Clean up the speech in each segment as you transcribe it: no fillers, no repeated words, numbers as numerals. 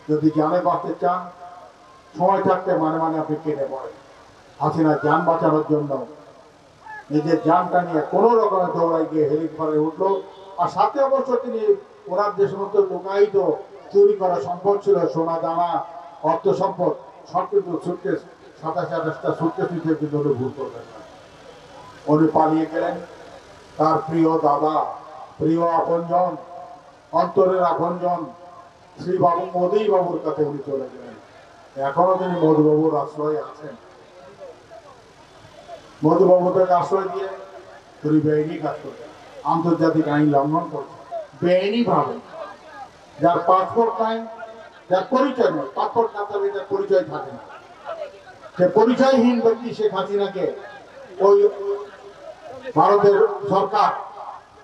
যদি জানে বাঁচতে চান, সময় থাকতে মানে মানে আপনি কেটে পড়েন। হাসিনা যান বাঁচানোর জন্য নিজের জানটা নিয়ে কোনো রকমের দৌড়াই গিয়ে হেলিকপ্টারে উঠলো। আর সাথে অবশ্য তিনি ওনার যে সমস্ত লুকায়িত চুরি করা সম্পদ ছিল, সোনা দানা, অর্থ সম্পদ, সব কিন্তু সুটকেস, 27-28টা সুটকেস নিতে কিন্তু ভুল করবেন না। উনি পালিয়ে গেলেন। তার প্রিয় দাদা, প্রিয় আপনজন, অন্তরের আপনজন শ্রী বাবু মোদী বাবুর কাছে উনি চলে গেলেন। এখনো তিনি মধুবাবুর আশ্রয়ে আছেন। মধুবাবু তাকে আশ্রয় দিয়ে তিনি বেআইনি কাজ করছেন, আন্তর্জাতিক আইন লঙ্ঘন করছেন বেআইনি ভাবে। যার পাসপোর্ট নাই, যার পরিচয় নয়, পাসপোর্ট না থাকলে যার পরিচয় থাকে না, সে পরিচয়হীন ব্যক্তি শেখ হাসিনাকে ওই ভারতের সরকার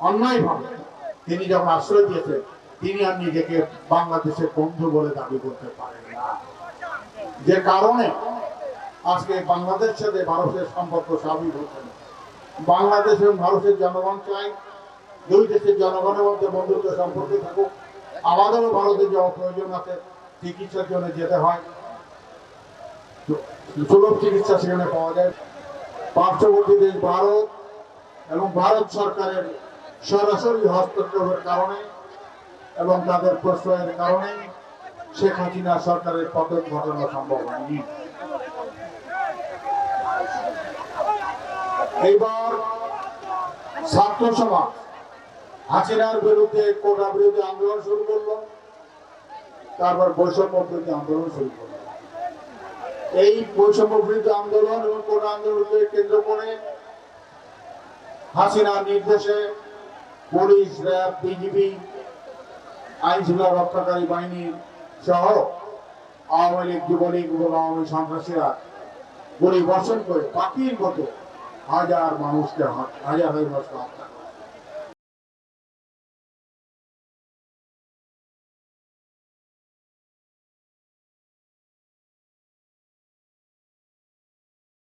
অন্যায়ভাবে তিনি যখন আশ্রয় দিয়েছেন, তিনি আর নিজেকে বাংলাদেশের বন্ধু বলে দাবি করতে পারেন না। যে কারণে আজকে বাংলাদেশের সাথে ভারতের সম্পর্ক স্বাভাবিক হচ্ছে না। বাংলাদেশ এবং ভারতের জনগণ চাই দুই দেশের জনগণের মধ্যে বন্ধুত্ব সম্পর্ক থাকুক। আমাদেরও ভারতে যাওয়া প্রয়োজন আছে, চিকিৎসার জন্য যেতে হয়, সুলভ চিকিৎসা সেখানে পাওয়া যায়। পার্শ্ববর্তী দেশ ভারত এবং ভারত সরকারের সরাসরি হস্তক্ষেপের কারণে এবং তাদের প্রশ্রয়ের কারণে শেখ হাসিনা সরকারের পতন ঘটানো সম্ভব হয়নি। এইবার ছাত্র সমাজ হাসিনার বিরুদ্ধে কোটা বিরোধী আন্দোলন শুরু করলো, তারপর বৈষম্য বিরোধী আন্দোলন শুরু করলো। এই বৈষম্য বিরোধী আন্দোলন এবং কোটা আন্দোলনকে কেন্দ্র করে হাসিনার নির্দেশে পুলিশ, র্যাব, বিজিবি, আইন শৃঙ্খলা রক্ষাকারী বাহিনী সহ আওয়ামী লীগ, যুবলীগ এবং আওয়ামী সন্ত্রাসীরা গুলি বর্ষণ করে পাখির মতো হাজার হাজার মানুষকে হত্যা করে।